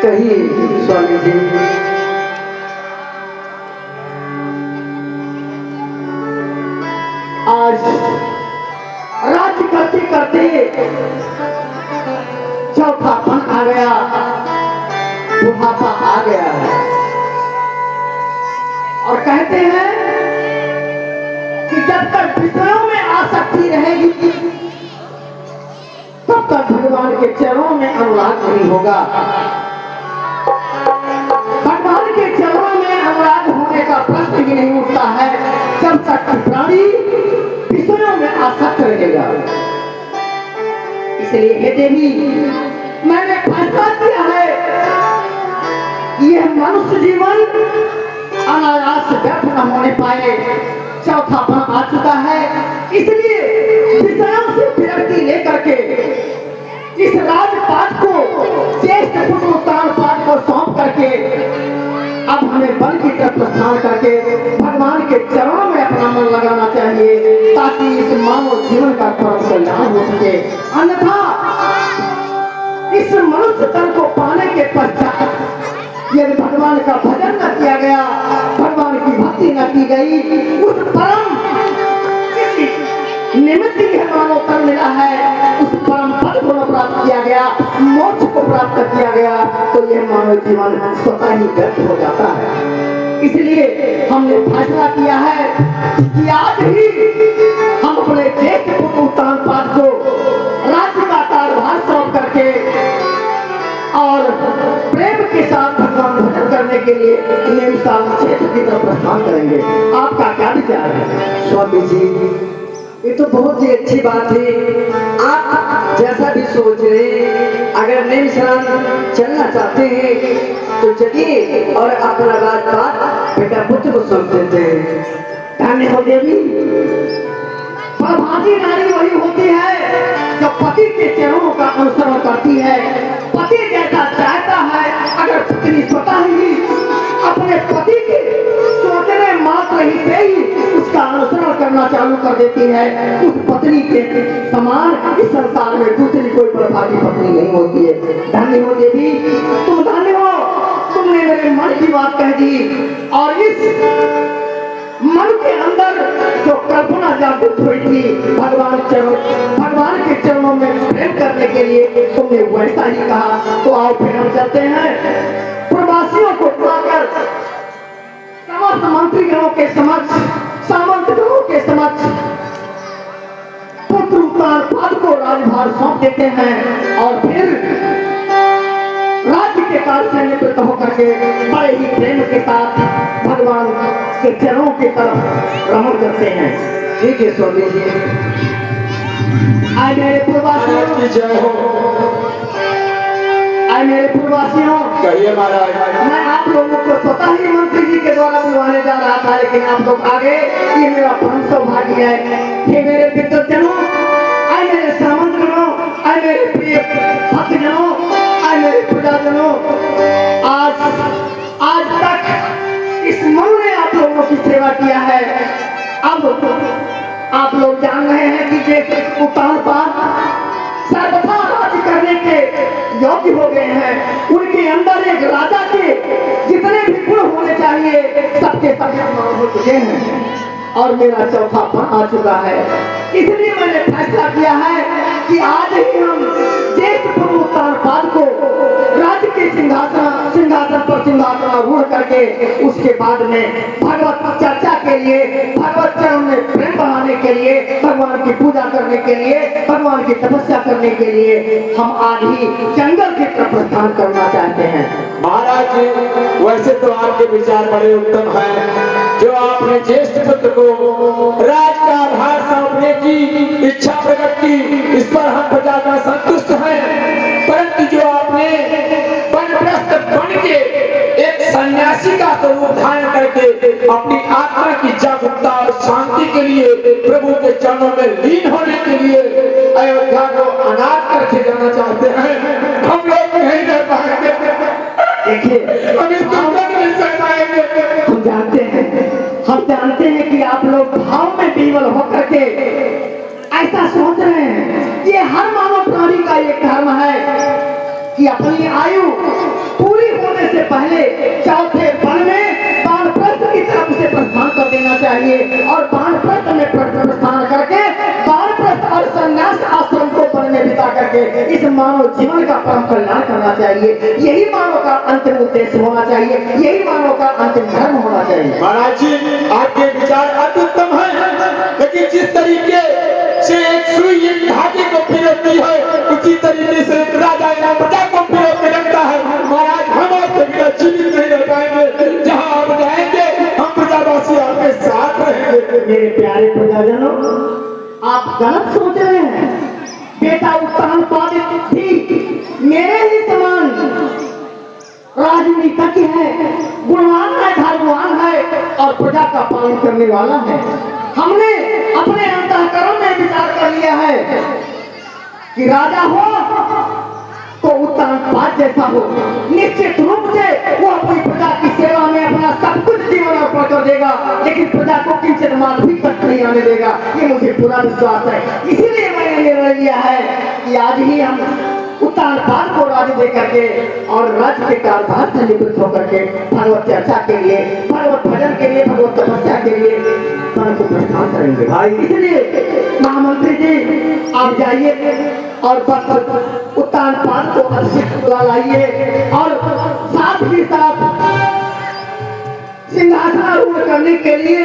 कहिए स्वामी जी। आज राज्य करते करते चौथापन आ गया, बुढ़ापा आ गया है और कहते हैं कि जब तक विषयों में आसक्ति रहेगी तब तक भगवान के चरणों में अनुराग नहीं होगा। भगवान के चरणों में अनुराग होने का प्रश्न ही नहीं उठता है जब तक प्राणी विषयों में आसक्त रहेगा। इसलिए हे देवी, मैंने फैसला किया है कि यह मनुष्य जीवन अनायास व्यर्थ न होने पाए। चौथापन आ चुका है, इसलिए विषयों से विरक्ति लेकर के इस राजपाट को, ज्येष्ठ पुत्र उत्तानपाद को सौंप करके अब हमें वन की तरफ प्रस्थान करके भगवान के चरणों में अपना मन लगाना चाहिए ताकि इस मानव जीवन का परम कल्याण हो सके। अन्यथा इस मनुष्य तन को पाने के पश्चात यदि भगवान का भजन न किया गया, भगवान की भक्ति न की गई, उस परम निमित्त ही मानव तन मिला है, उस परम पद को प्राप्त किया गया, मोक्ष को प्राप्त किया गया, तो यह मानव जीवन स्वतः ही व्यर्थ हो जाता है। इसलिए हमने फैसला किया है कि आज ही हम अपने ज्येष्ठ पुत्र उत्तानपाद को राज्य का कार्यभार सौंप करके और प्रेम के साथ भगवान भजन करने के लिए निमसाल क्षेत्र की तरफ प्रस्थान करेंगे। आपका क्या विचार है? स्वामी जी, ये तो बहुत ही अच्छी बात है। आप जैसा भी सोच रहे हैं, अगर निमसाल चलना चाहते हैं तो चलिए और अपना राजपाट बेटा पुत्र को सौंप देते हैं। धन्य हो देवी। प्रभाती नारी वही होती है जो पति के चरणों का अनुसरण करती है। पति जैसा चाहता है, अगर पत्नी स्वतः ही अपने पति के सोचने मात्र ही से ही उसका अनुसरण करना चालू कर देती है, उस पत्नी के समान इस संसार में दूसरी कोई प्रभाती पत्नी नहीं होती है। धन्य हो देवी, तुम धन्य हो, तुमने मेरे मन की बात कह दी और इस मन के अंदर जो कल्पना जागृत हुई थी भगवान के चरणों में प्रेम करने के लिए, तुमने वैसा ही कहा। तो आओ फिर हम चलते हैं प्रवासियों को बुलाकर समस्त मंत्रीगणों के समक्ष, सामंतगणों के समक्ष पुत्र उत्तानपाद को राजभार सौंप देते हैं और फिर राज्य के कार्य से निवृत्त होकर के बड़े ही प्रेम के साथ भगवान के चरणों की तरफ रमण करते हैं। ठीक है स्वामी जी। आए मेरे पूर्ववासियों, आए मेरे पूर्ववासियों, कहिए महाराज। मैं आप लोगों को स्वतः ही मंत्री जी के द्वारा बुलवाने जा रहा था, लेकिन आप लोग आगे, ये मेरा परम सौभाग्य है। हे मेरे पितृजनों, आए मेरे सामंतगणों, आए मेरे प्रिय भक्तजनों, आए मेरे प्रजाजनों, आज तक इस मनु ने आप लोगों की सेवा किया है। अब आप लोग जान रहे हैं कि जैसे उत्तानपाद सर्वथा राज्य करने के योग्य हो गए हैं। उनके अंदर एक राजा के जितने भी गुण होने चाहिए सबके सब हो चुके हैं और मेरा चौथापन आ चुका है। इसलिए मैंने फैसला किया है कि आज ही हम ज्येष्ठ पुत्र उत्तानपाद को राज्य के सिंहासन पर सिंहासनारूढ़ करके उसके बाद में भगवत चर्चा के लिए, भगवत चरण में प्रेम बढ़ाने के लिए, भगवान की पूजा करने के लिए, भगवान की तपस्या करने के लिए हम आज ही जंगल की तरफ प्रस्थान करना चाहते हैं। महाराज जी, वैसे तो आपके विचार बड़े उत्तम हैं। जो आपने ज्येष्ठ पुत्र को राज का भार सौंपने की इच्छा प्रकट की, इस पर हम ज्यादा संतुष्ट हैं। परंतु जो आपने वनप्रस्थ बन के एक सन्यासी का स्वरूप धारण करके अपनी आत्मा की जागरूकता और शांति के लिए प्रभु के चरणों में लीन होने के लिए अयोध्या को अनाथ करके जाना चाहते हैं, हम लोग नहीं रह पाएंगे। देखिए, हम जानते हैं कि आप लोग भाव में विवल होकर के ऐसा सोच रहे हैं। ये हर मानव प्राणी का एक धर्म है कि अपनी आयु पूरी होने से पहले चौथे वन में वानप्रस्थ की तरफ से प्रस्थान कर देना चाहिए और वानप्रस्थ में प्रस्थान करके वानप्रस्थ और संन्यास आश्रम को वन में बिता करके इस मानव जीवन का परम कल्याण करना चाहिए। यही मानव का अंतिम उद्देश्य होना चाहिए, यही मानव का अंतिम धर्म होना चाहिए। महाराज जी, आपके विचार अत्युत्तम है, लेकिन जिस तरीके से एक सुई एक धागे को फिरती है, उसी तरीके से राजा या प्रजा को फिरो के रखता है। महाराज, हम आपके बिना जीवित नहीं रह पाएंगे। जहाँ आप जाएंगे, हम प्रजावासी आपके साथ रहेंगे। मेरे प्यारे प्रजाजनों, आप गलत सोच रहे हैं। बेटा उत्तान पादित थी मेरे ही समान राजनीतिज्ञ है, गुणवान है, धर्मवान है और प्रजा का पालन करने वाला है। हमने अपने अंतःकरण में विचार कर लिया है कि राजा हो तो उत्तानपाद जैसा हो। निश्चित रूप से वो अपनी प्रजा की सेवा में अपना सब कुछ जीवन अर्पण कर देगा, लेकिन प्रजा को किंचित मात्र भी तक नहीं आने देगा, ये मुझे पूरा विश्वास है। इसीलिए मैंने निर्णय लिया है कि आज ही हम उत्तानपाद को राज्य दे करके और राज्य के कारभार से निवृत्त होकर के भगवत चर्चा के लिए, भगवत भजन के लिए, भगवत तपस्या के लिए वन को प्रस्थान करेंगे। भाई, इसलिए महामंत्री जी आप जाइए और बस उत्तानपाद को अभिषेक बुला लाइए और साथ ही साथ सिंहासनारूढ़ करने के लिए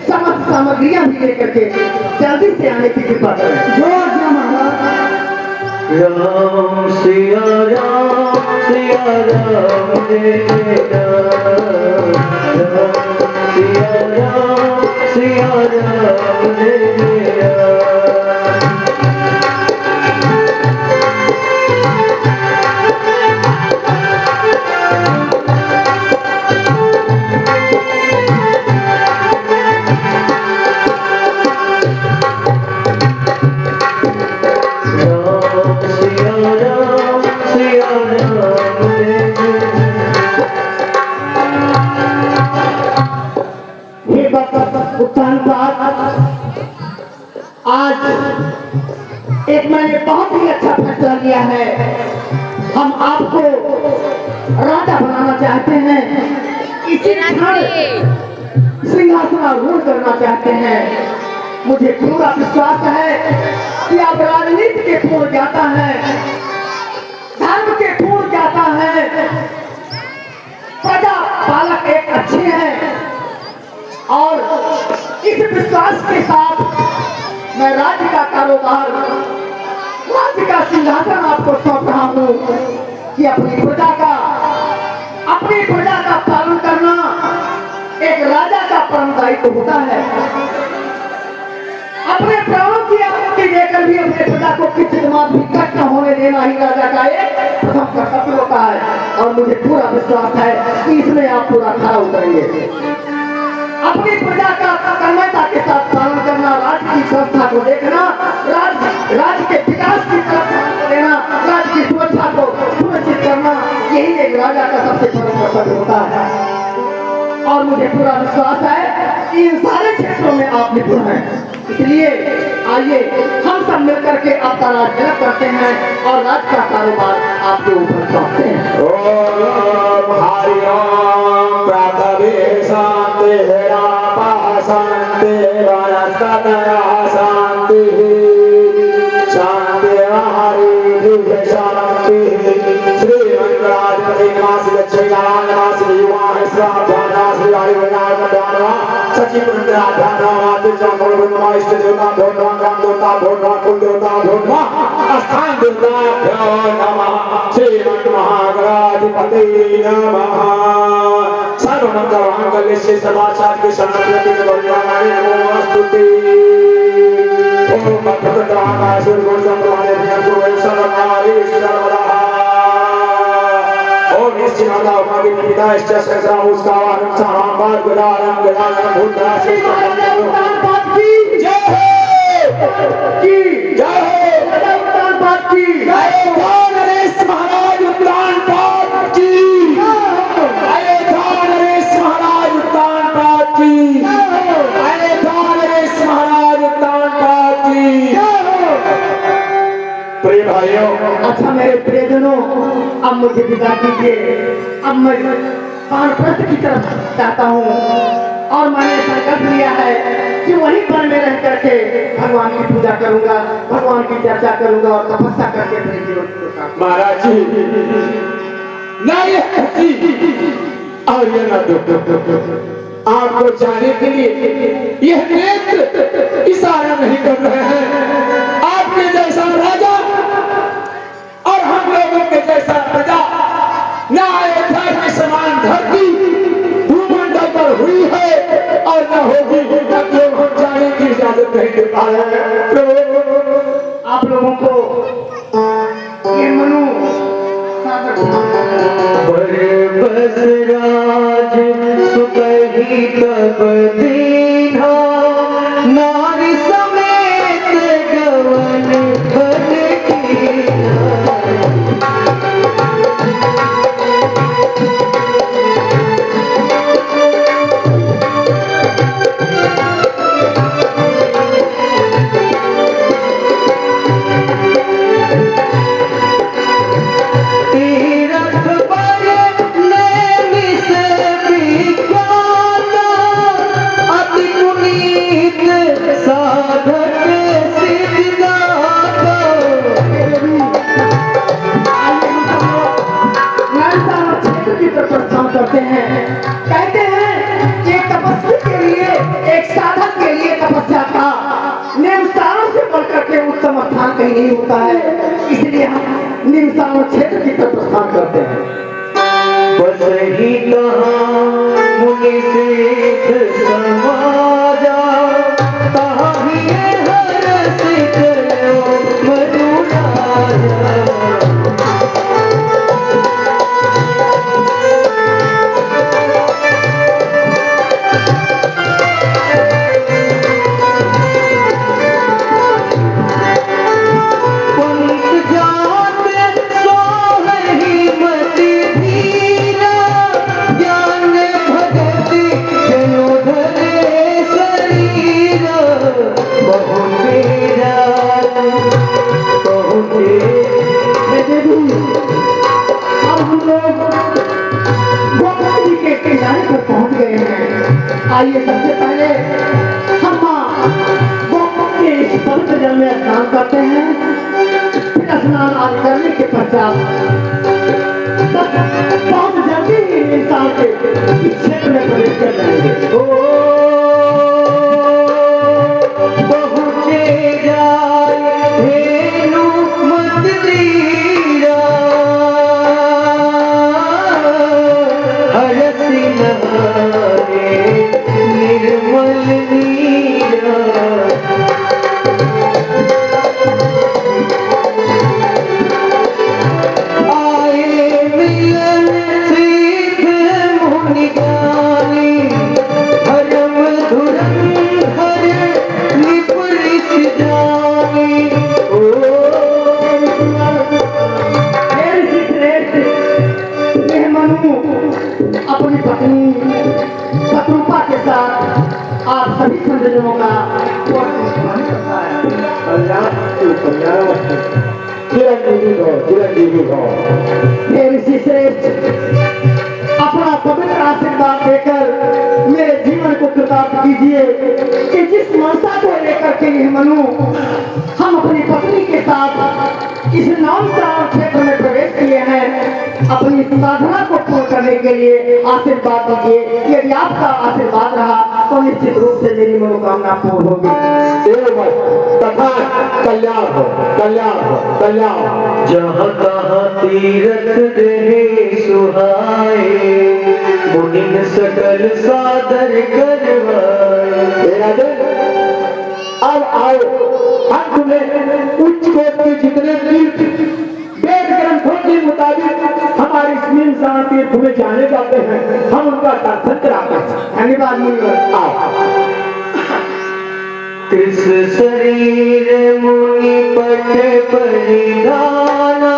समस्त सामग्रियां भी लेकर के जल्दी से आने की कृपा करें। जो महाराज। राम सिया राम सिया राम रे राम, सिया राम सिया राम रे राम। आज एक मैंने बहुत ही अच्छा फैसला लिया है। हम आपको राजा बनाना चाहते हैं, इसी क्षण सिंहासनारूढ़ करना चाहते हैं। मुझे पूरा विश्वास है कि आप राजनीति के पूर्ण ज्ञाता है, धर्म के पूर्ण ज्ञाता है, प्रजा पालक एक अच्छे हैं और इस विश्वास के साथ मैं राज्य का कारोबार, राज्य का सिंहासन आपको सौंप रहा हूँ कि अपनी प्रजा का पालन करना एक राजा का परम दायित्व होता है। अपने प्राणों की आहुति देकर भी अपने प्रजा को किसी मात्र भी कष्ट न होने देना ही राजा का एक प्रथम कर्तव्य होता है और मुझे पूरा विश्वास है कि इसमें आप पूरा खरा उतरेंगे। अपनी प्रजा का कर्मठता के साथ पालन करना, राज्य की व्यवस्था को देखना, राज्य के विकास की तरफ ध्यान देना, राज्य की सुरक्षा को सुनिश्चित करना, यही एक राजा का सबसे बड़ा कर्तव्य होता है। और मुझे पूरा विश्वास है कि इन सारे क्षेत्रों में आप निपुण हैं। इसलिए आइए हम सब मिलकर के आपका राज करते हैं और राज्य का कारोबार आपके ऊपर सौंपते हैं। ओम हरि ओम प्रातः शांति शांति शांति शांति हरि शांति। श्री मंगलाधिपति नमः लक्ष्मीनारायण नमः श्री युवा श्रावण श्री हरिवनाथ नमः सचिव नमः मातृ चंद्र नमः इष्ट देवता भगवान राम देवता भगवान कुल देवता भगवान स्थान देवता नमः श्री महागणाधिपति नमः। सर्वमंगल समाचार के शरणागति के बलिदानी नमोस्तुते। ओम भक्तदाना सुरगुण संप्रदाय ज्ञान सर्वकारि सर्वदा। ओम निश्चिनादा उमादि पिता इष्ट सहस्रा मुस्कान साराम बार गुदारम गुदारम भूतरा श्रेष्ठ की जय हो की जय हो उत्तान पाद की जय हो। नरेश महाराज उत्तान पाद की अच्छा मेरे प्रियजनों, अब मुझे विदा कीजिए। अब मैं वानप्रस्थ की तरफ जाता हूँ और मैंने संकल्प लिया है कि वहीं पर मैं रह करके भगवान की पूजा करूंगा, भगवान की चर्चा करूंगा और तपस्या करके अपने जीवन को सार्थक। महाराज जी, ना ये हंसी और ये ना दुख आपको जाने के लिए यह नेत्र इशारा नहीं कर रहे हैं। आपके जैसा राजा और हम लोगों के जैसा प्रजा ना अयोध्या के समान धरती भूमंडल पर हुई है और न होगी, तब लोग हम जाने की इजाजत नहीं दे पा रहे हैं। आप लोगों को ये मनु सागर बस राज सुतही तब दीना, नारी समेत गवन बन कीना। करते हैं। कहते हैं कि एक तपस्वी के लिए, एक साधक के लिए तपस्या का निम्नसारण से बढ़कर के उत्तम स्थान कहीं नहीं होता है, इसलिए हम निम्नसारण क्षेत्र की तरफ प्रस्थान करते हैं। बस ही कहाँ मुनि सिद्ध समाजा, कहाँ ही हर सिद्ध मनु राजा। आइए सबसे पहले हम गोमुख के इस पवित्र जल में स्नान करते हैं, फिर स्नान आदि करने के पश्चात बहुत जल्दी ही इंसान के इस क्षेत्र में प्रवेश कर जाएंगे। पहुँचे जाए धेनु मत दीरा, हरसी नहारे निर्मल नीरा। आए मिलन सिद्ध मुनि ज्ञानी, धर्म धुरंधर निपुरित जानी। यह मनु अपनी पत्नी शत्रुपा के साथ आप सभी संजनों का चिरंजीवी हो। हे ऋषि श्रेष्ठ, अपना पवित्र आशीर्वाद देकर मेरे जीवन को कृतार्थ कीजिए कि जिस मनसा को लेकर के यह मनु हम अपनी पत्नी के साथ इस नामसारण क्षेत्र में प्रवेश किए हैं, अपनी साधना को पूर्ण करने के लिए आशीर्वाद दीजिए। यदि आपका आशीर्वाद रहा तो निश्चित रूप से मेरी मनोकामना पूर्ण होगी। तथा कल्याण हो, कल्याण हो, कल्याण। जहाँ तहाँ तीरथ रहे सुहाए, मुनिन सकल सादर करवाए। अब आओ, हम तुम्हें उच्च कोटि के जितने तीर्थ वेद ग्रंथों के मुताबिक हमारे निम्नसारण तीर्थ में जाने जाते हैं, हम उनका दर्शन कराते हैं। धन्यवाद मुनिवर। आओ। कृष शरीर मुनि पट परिधाना,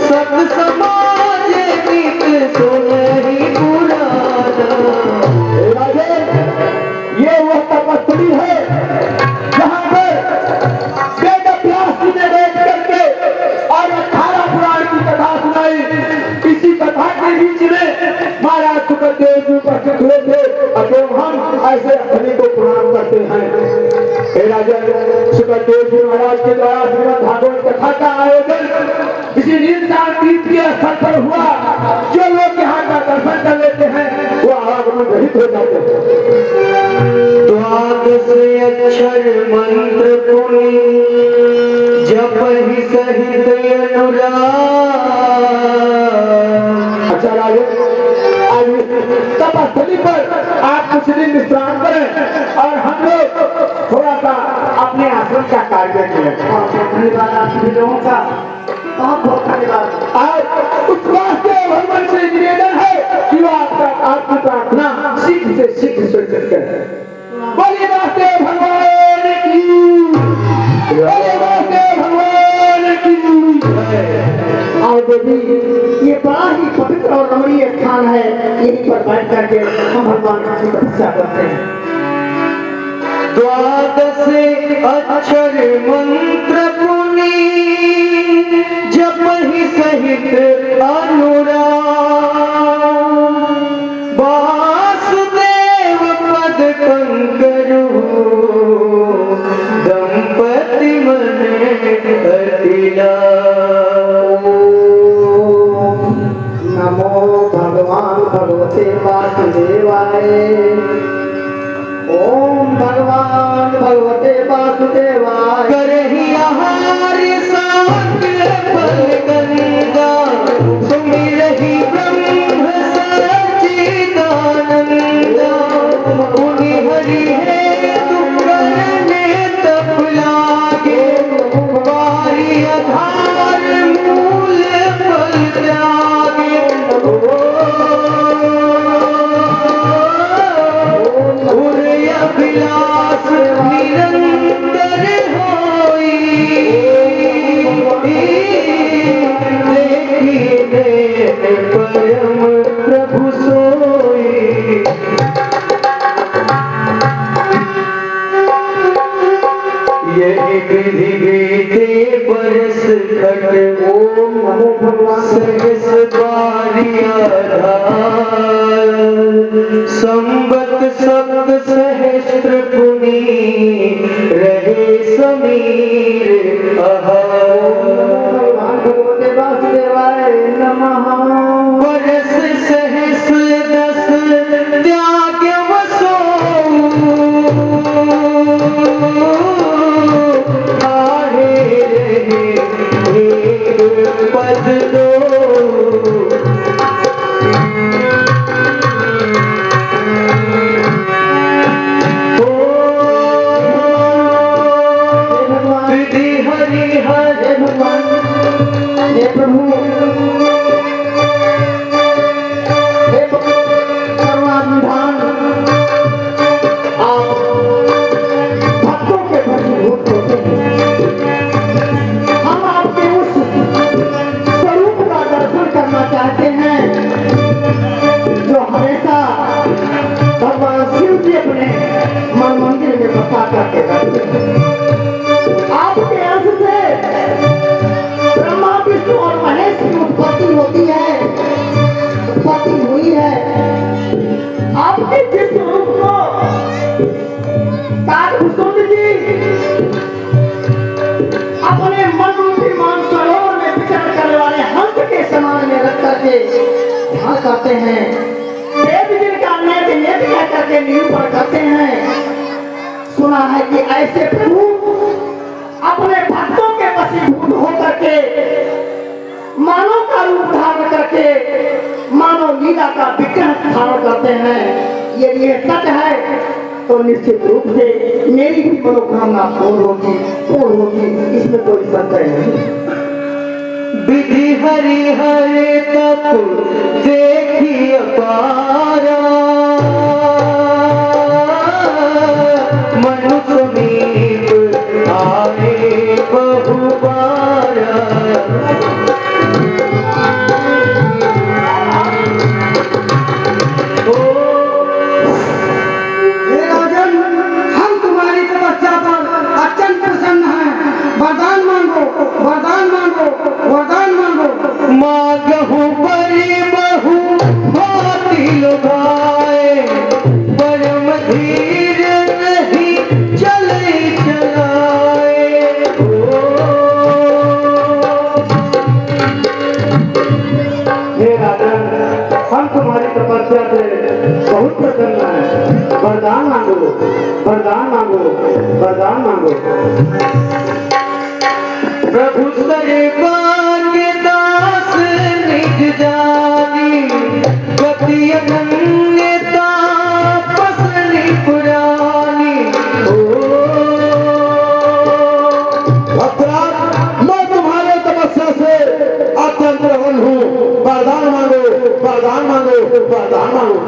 सत समाज नित सुनहि पुराना। ये वह तपस्वी है जहाँ पर वेद व्यास जी ने बैठ करके और 18 पुराण की निकले थे अतएव हम ऐसे अग्नि को प्रणाम करते हैं। हे राजन, सुखदेव जी महाराज के द्वारा श्रीमद् भागवत कथा का आयोजन इसी नीलसार तीर्थ के स्थल पर हुआ। जो लोग यहाँ का दर्शन कर लेते हैं वो आवागमन रहित हो जाते हैं। द्वादश अक्षर मंत्र पुनि जप ही सहित अनुराग। अच्छा राजन, आज तपस्थली पर आप कुछ दिन विश्राम करें और हम लोग थोड़ा सा अपने आश्रम का कार्य करें। धन्यवाद आप सभी लोगों का, बहुत बहुत धन्यवाद। और उस वास्ते भगवान से निवेदन है कि वो आपकी प्रार्थना शीघ्र से शीघ्र स्वीकृत करें। बोलिए वास्ते भगवान की, बोलिए वास्ते भगवान की। और देवी, ये बड़ा ही पवित्र और रमणीय स्थान है, यहीं पर बैठ करके हम भगवान की तपस्या करते हैं। द्वादश अक्षर मंत्र पुनि जप ही सहित अनुराग। वासुदेव पद कंकरु दंपति मन अतिला। नमो भगवान भगवते वासुदेवाय। ओम भगवान भगवते वासुदेवाय। करहि आहार साग्र फल गंगा सुमिरहि ब्रह्म सच्चिदानंद। पुनि हरि हेतु करने तप लागे बारी आधार मूल फल त्यागे। अभिलाष निरंतर होई देखिए परम प्रभु सोई। यही विधि बीते बरस खट। ओम नमो भगवान। सहस बारिया संबत सप्त सहस्त्र पुनि रहे समीर भगवान भगवते वासुदेवाय नमः। बरस सहस्र दस त्याग वसो आहे रहे पद दो। हे प्रभु, हे करुणानिधान, आप भक्तों के वशीभूत होते हैं। हम आपके उस स्वरूप का दर्शन करना चाहते हैं जो हमेशा भगवान शिव जी अपने मन मंदिर में बसा करके रहते हैं। आपके अंश से ब्रह्मा विष्णु और महेश की उत्पत्ति होती है, उत्पत्ति हुई है। आपके जिस रूप को कालभूषण जी अपने मन रूपी मानसरोवर में विचरण करने वाले हंस के समान में रख करके ध्यान करते हैं, वेद जिनका नेत नेत कह करके निरूपण करते हैं। सुना है कि ऐसे प्रभु अपने भक्तों के वशीभूत होकर के मानव का रूप धारण करके मानव लीला का विग्रह धारण करते हैं। यदि ये सच है तो निश्चित रूप से मेरी भी मनोकामना पूर्ण होगी, इसमें कोई संशय नहीं। विधि हरि हरे तप देखी अपारा। मनुष्य समीप आए बहुबारा। हम तुम्हारी तपस्या पर अत्यंत प्रसन्न हैं। वरदान मांगो, वरदान मांगो, वरदान मांगो। मांगहु परि बहु भांति लुभाए। वरदान मांगो, वरदान मांगो। प्रभु सर्वांग दास निज जानी, गति अनन्यता पसली पुरानी। भक्तराज, मैं तुम्हारे तपस्या से अत्यंत प्रसन्न हूँ। वरदान मांगो, वरदान मांगो, वरदान मांगो।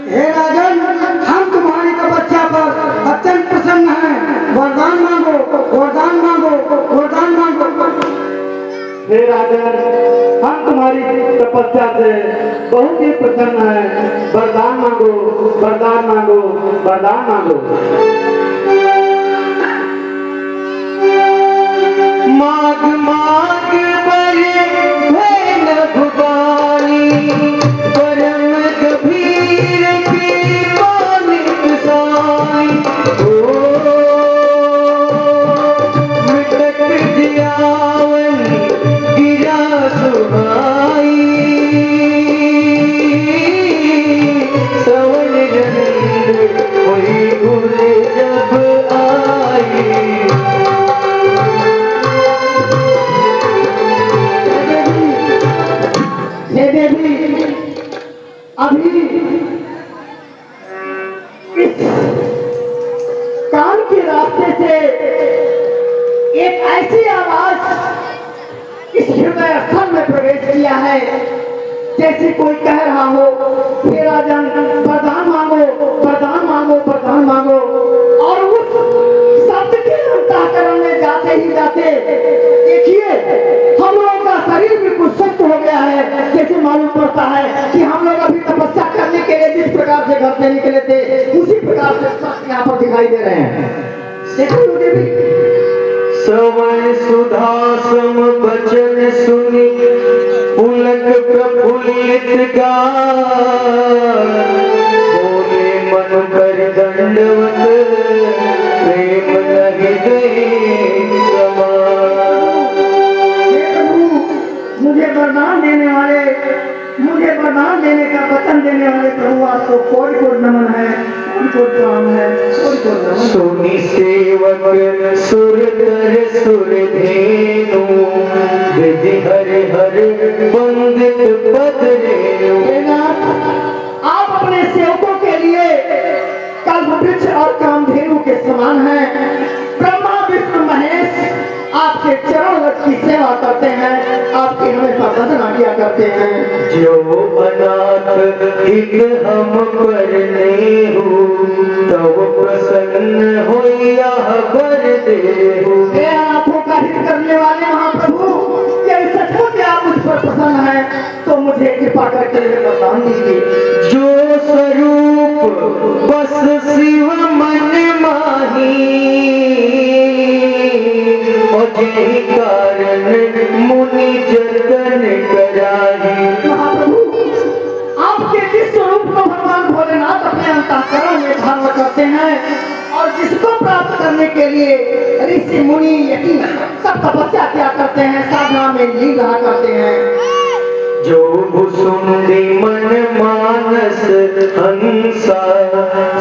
हे राजन, हम तुम्हारी तपस्या पर अत्यंत प्रसन्न हैं। वरदान मांगो, वरदान मांगो, वरदान मांगो। हे राजन, हम तुम्हारी तपस्या से बहुत ही प्रसन्न हैं। वरदान मांगो, वरदान मांगो, वरदान मांगो। माग माग बड़े भैन भुगानी, परम गंभीर कृपा निसाई। मृतक जियावन गिरा सुहाई, श्रवण रंग हुई गुल जब आई। हे देवी, अभी इस कान के रास्ते से एक ऐसी आवाज इस हृदय स्थल में प्रवेश किया है, जैसे कोई कह रहा हो, हे राजन, वरदान मांगो, वरदान मांगो, वरदान मांगो। और उस शब्द के अंतःकरण में जाते ही जाते देखिए, हम लोगों का शरीर बिल्कुल सुस्त हो गया है। जैसे मालूम पड़ता है कि हम लोग अभी तपस्या करने के लिए जिस प्रकार से घर से निकले थे, उसी प्रकार से सब यहाँ पर दिखाई दे रहे हैं। देखो देवी, श्रवण सुधा सम वचन सुनि, पुलक प्रफुल्लित गाय। बोले मन कर दंडवत, प्रेम नहीं दे समान। हे प्रभु, मुझे वरदान देने वाले, मुझे वरदान देने का वचन देने वाले प्रभु, आपको कोटि कोटि नमन है, कोटि कोटि प्रणाम है, कोटि कोटि नमन। सुनि सेवक सुर धर सुर धेनु, विधि हरि हरि वंदित पद रेणु। हे नाथ, आप अपने सेवकों के लिए कल्पवृक्ष और कामधेनु के समान हैं। ब्रह्मा विष्णु महेश आपके चरण रथ की सेवा करते हैं, आपकी हमेशा भजना किया करते हैं। जो अनाथ हित हम करने हो, तब प्रसन्न होइया वर देहु। हे अनाथों का हित करने वाले महाप्रभु, यदि सचमुच आप मुझ पर प्रसन्न हैं, तो मुझे कृपा करके वरदान दीजिए। जो स्वरूप बस शिव मन माही, और यही कारण मुनि जतन कराही। महाप्रभु, आपके जिस स्वरूप को भगवान भोलेनाथ अपने अंतःकरण में धारण करते हैं, और जिसको प्राप्त करने के लिए ऋषि मुनि यति सब तपस्या किया करते हैं, साधना में लीन रहा करते हैं। जो भुसुंडी मन मानस हंसा,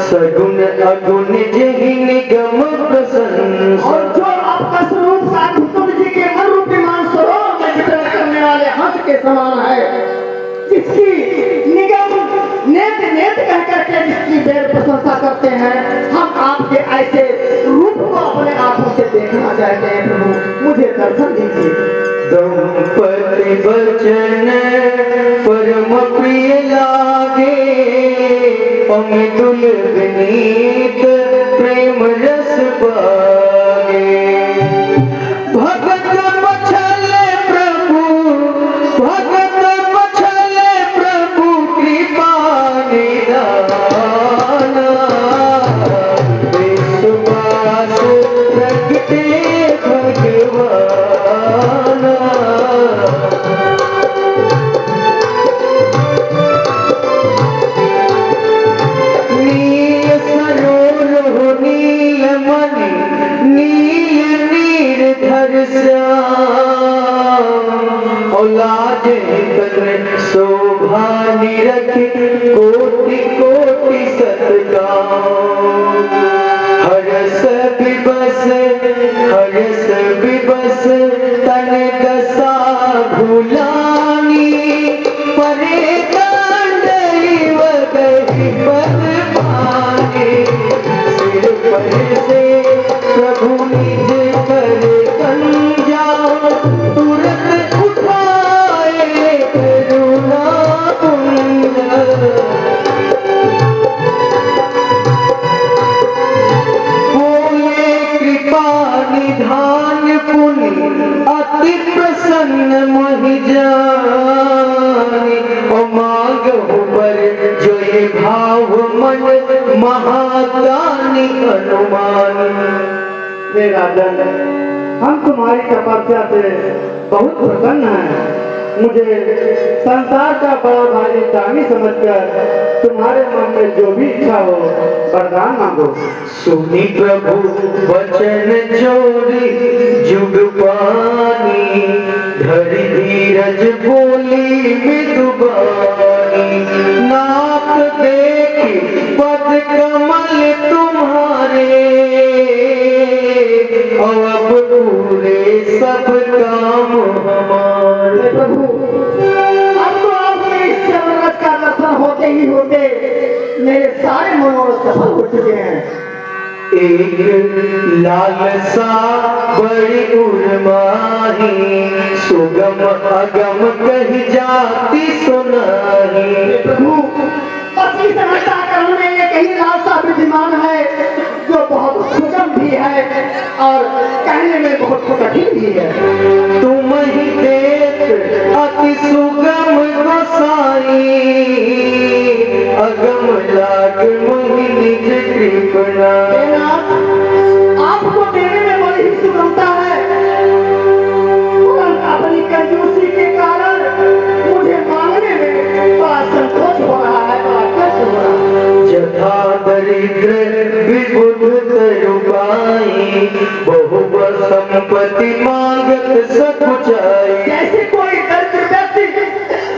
सगुन अगुन जहि निगम प्रशंसा। और जो आपका स्वरूप साधुतुल जी के मन रूपी मानसरोवर में विचरण करने वाले हंस के समान है, जिसकी निगम नेत नेत कह करके जिसकी बेर प्रशंसा करते हैं, हम आपके ऐसे रूप को अपने आंखों से देखना चाहते हैं। प्रभु, मुझे दर्शन दीजिए। दंपति वचन परम प्रिय लागे, अमितुल विनीत प्रेम रस पागे। भगत बछल प्रभु, भगत बछल प्रभु कृपा निधाना। विश्वास रखते भगवान। औलाद तन शोभा निरख कोटि कोटि सत्कार हरस विबस तन दशा भुलानी परे दंडईव गही पद पानी सिर पर से प्रभु निज कर कंजा तुरंत उठाए करुणा पुंज निधान पुनि अति प्रसन्न मोहि जानी ओ मांगहु पर जो ये भाव मन महादानी अनुमान। हे राजन, हम तुम्हारी तपस्या से बहुत प्रसन्न हैं। मुझे संसार का बड़ा भारी दानी समझकर तुम्हारे मन में जो भी इच्छा हो वरदान मांगो। सुनी प्रभु वचन जोरी जुग पानी धरि धीरज बोली मृदुबानी नाथ देखी पद कमल तुम्हारे अब पूरे सब काम हमारे। प्रभु, अब तो आपके इस चरणरथ का दर्शन होते ही होते मेरे सारे मनोरथ सफल हो चुके हैं। एक लालसा बड़ी उर्माही सुगम अगम कही जाती सुनाही। प्रभु, पत्नी समझता करण में एक ही लालसा विद्यमान है जो बहुत सुगम भी है और कहने में बहुत कठिन भी है। तुम ही देख अति सुगम गोसाई अगम लाग मोहि निज कृपा। आपको देने में बड़ी ही सुगमता है, अपनी कंजूसी के कारण मुझे मांगने में बड़ा संकोच हो रहा है, बड़ा कष्ट हो रहा है। जथा दरिद्र विबुध तरुबाई बहु संपत्ति मांगत सकुचाई। जैसे कोई दरिद्र व्यक्ति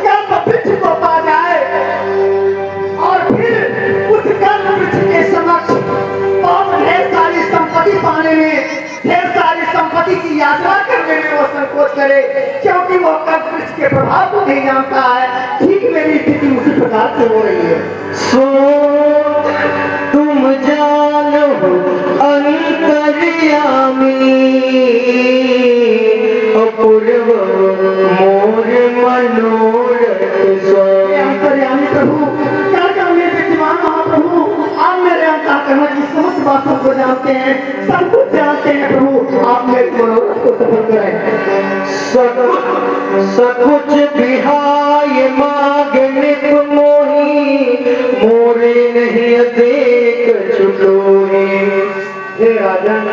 कल्प वृक्ष को पा जाए और फिर उस कल्प वृक्ष के समक्ष बहुत ढेर सारी संपत्ति पाने में, ढेर सारी संपत्ति की यात्रा करने में वो संकोच करे क्योंकि वो कल्प वृक्ष के प्रभाव को नहीं जानता है। ठीक मेरी स्थिति उसी प्रकार से हो रही है। सो तुम जानो अंतर्यामी अपूर्व मोर मनोरथ स्वामी। अंतर्यामी प्रभु, क्या में विद्यमान महाप्रभु, आप मेरे अंतःकरण की समस्त बातों को जानते हैं, सब कुछ जानते हैं। प्रभु, आप मेरे मनोरथ को सफल करें। सकुच बिहाय मांगने मोही मोरे नहीं देख छुटोही। हे राजन,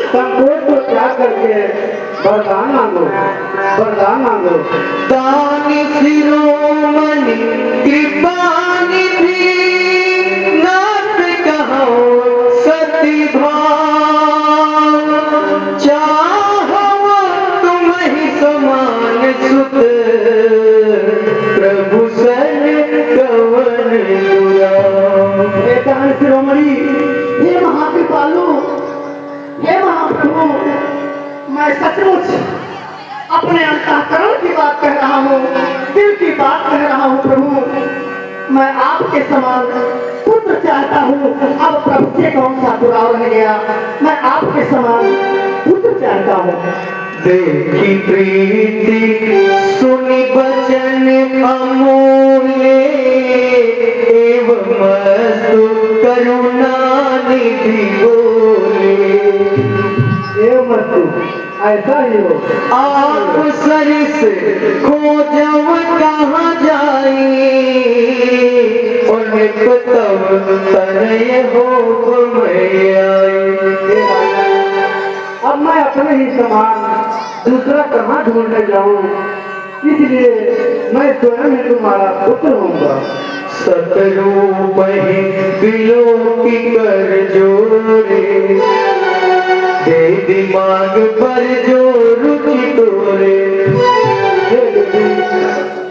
संकोच को त्याग करके वरदान मांगो, वरदान मांगो। दानी शिरोमणि कृपानिधि नाथ कहो सती भाव चाहो तुम ही समान सुत प्रभु सन कवन दुराव। हे दान शिरोमणि, हे महाकृपालु, हे महाप्रभु, मैं सचमुच अपने अंतःकरण की बात कह रहा हूँ, दिल की बात कह रहा हूँ। प्रभु, मैं आपके समान पुत्र चाहता हूँ। अब प्रभु से कौन सा बुरा रह गया, मैं आपके समान पुत्र चाहता हूँ। देखी प्रीति सुनि वचन अमूल्य एवं मस्तु करुणा निधि बोले। एवं मस्तु, ऐसा ही हो। आप सरिस खोजव कहाँ जाई और तब तनय हो मैं आई। अब मैं अपने ही समान दूसरा कहाँ ढूंढने जाऊँ, इसलिए मैं स्वयं ही तुम्हारा पुत्र होऊंगा। सतरूप ही बिलोकी कर जोरे दे दिमाग पर जो रुचि तोरे। हे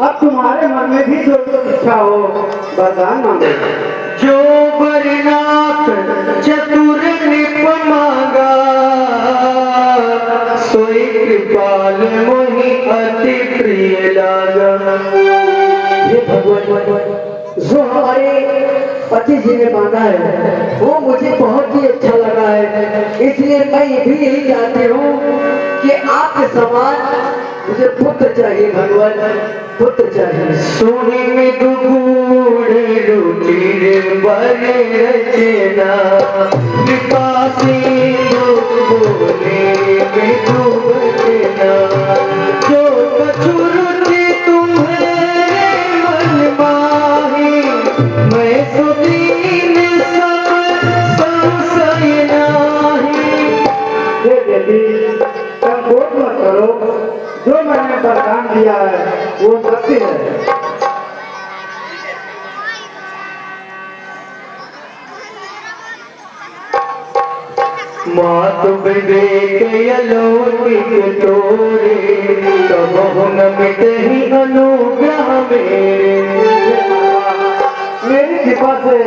अब तुम्हारे मन में भी जो इच्छा हो वरदान मांगो। जो बरनाथ चतुर निप मांगा, सोई कृपाल मोहि अति प्रिय लागा। हे भगवान, जो हमारे पति जी ने मांगा है वो मुझे बहुत ही अच्छा लगा है, इसलिए मैं भी यही चाहती हूँ कि आपके समान मुझे पुत्र चाहिए भगवान, पुत्र चाहिए। सुनि मृदु गूढ़ रुचिर बरे रचना, कृपा सिंधु बोले मृदु वचना। जो कछु रुचि तुम्हारे मन माही, मैं सुदीन सब संशय नाही। हे देवी, तुम बोध मत करो, जो मैंने वरदान दिया है वो सत्य है। मात विवेक अलौकिक तोरे, कबहु न मिटहि अनुग्रह मेरे। मेरी कृपा से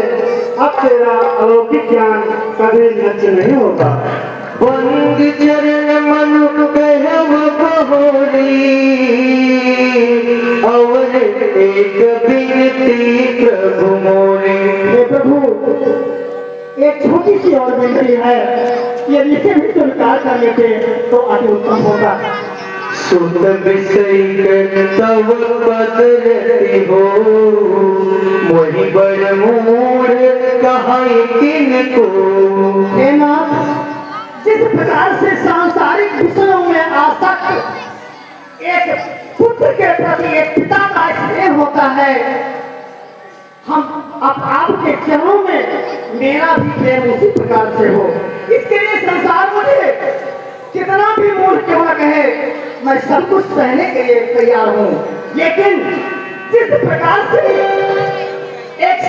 अब तेरा अलौकिक ज्ञान कभी नष्ट नहीं होगा। बंद चरण मनु कहव बहोरी, और एक बिनती प्रभु मोरी। हे प्रभु, एक छोटी सी और विनती है, यदि इसे भी स्वीकार कर लेते तो अति उत्तम होगा। सुत विषयिक तव पद रति हो, मोहि बड़ मूढ़ कहाई किनको। हे नाथ, जिस प्रकार से सांसारिक विषयों में आसक्त एक पुत्र के प्रति एक पिता का स्नेह होता है, हम अब आपके चरणों में मेरा भी प्रेम उसी प्रकार से हो। इसके लिए संसार मुझे कितना भी मूर्ख क्यों न कहे, मैं सब कुछ सहने के लिए तैयार हूँ। लेकिन जिस प्रकार से एक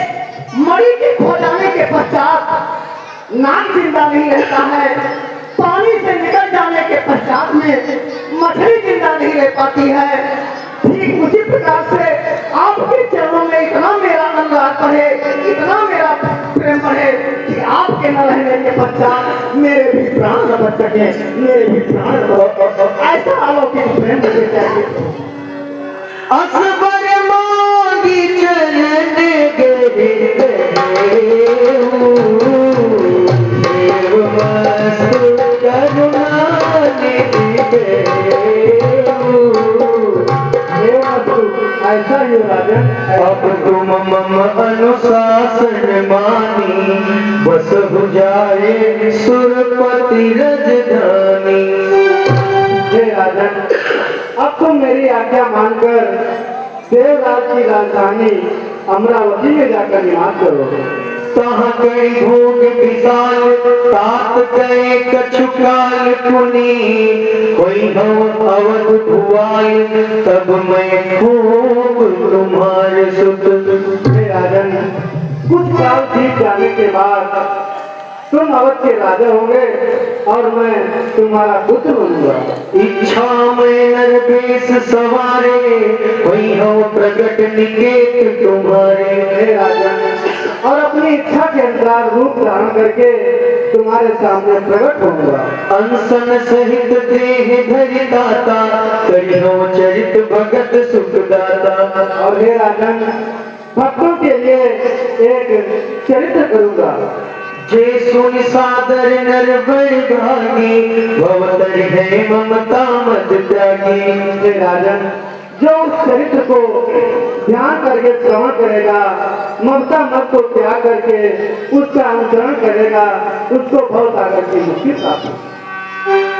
मणि के खो जाने के पश्चात नाग जिंदा नहीं रहता है, पानी से निकल जाने के पश्चात में मछली जिंदा नहीं रह पाती है, ठीक उसी प्रकार से आपके चरणों में इतना मेरा अनुराग बढ़े, इतना मेरा प्रेम बढ़े कि आपके न रहने के पश्चात मेरे भी प्राण न बच सके, मेरे भी प्राण न बच सके। ऐसा अलौकिक प्रेम मुझे चाहिए। असबर मांगी चरण गिरते मस्तु करुणा निधि। ऐसा ही राजन, अब तुम मम अनुशासन मानी, बस हो जाए सुरपति रजधानी। हे राजन, अब तुम मेरी आज्ञा मानकर देवराज की राजधानी अमरावती में जाकर निवास करो। तहाँ कई भोग विशाल, तात गए कछु काल पुनि, कोई हो अवध भुआल, तब मैं खूब तुम्हारे सुत। हे राजन, कुछ साल बीत जाने के बाद तुम अवध के राजा होंगे और मैं तुम्हारा पुत्र बनूंगा। इच्छा में नरवेश सवारे, कोई हो प्रकट निकेत तुम्हारे। हे राजन, और अपनी इच्छा के अनुसार रूप धारण करके तुम्हारे सामने प्रकट होऊंगा। अनशन सहित देह धरि दाता, करियो चरित भगत सुखदाता। और हे राजन, भक्तों के लिए एक चरित्र करूंगा। जे सुन सादर नर बड़ भागी, भवतरि है ममता मद त्यागी। हे राजन, जो उस चरित्र को ध्यान करके श्रवण करेगा, ममता मत को त्याग करके उसका अनुसरण करेगा, उसको भव सागर की मुक्ति प्राप्त।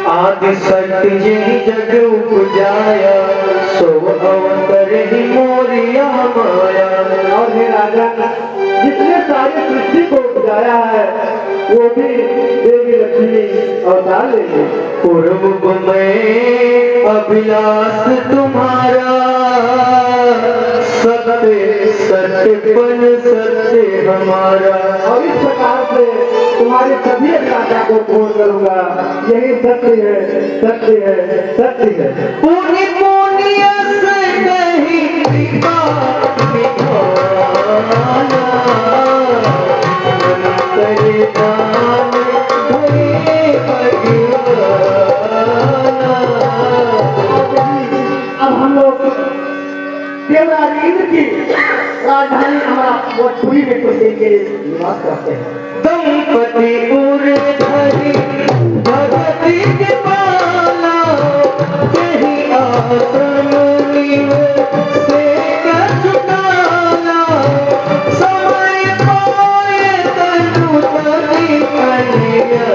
आदि शक्ति जिहि जग उपजाया, सो अवतर ही मोरिया माया। और हे राजन, जितने सारी सृष्टि को उपजाया है वो भी देवी लक्ष्मी अवतार लेंगे। पूर्व में अभिलाष तुम्हारा, सत्य सत्यपन सत्य हमारा। और इस प्रकार से तुम्हारी सभी अभिलाषा को पूर्ण करूंगा। यही सत्य है, सत्य है, सत्य है। पुण्य पुण्य से नहीं देवराज इंद्र की राजधानी हमारा भोजपुरी में कुछ दिन के लिए निवास करते हैं। दंपति उरे धरी भगति के पाला, यही आश्रम मुनि से क्या चुकाला, समय पाए तनु तनि कन्या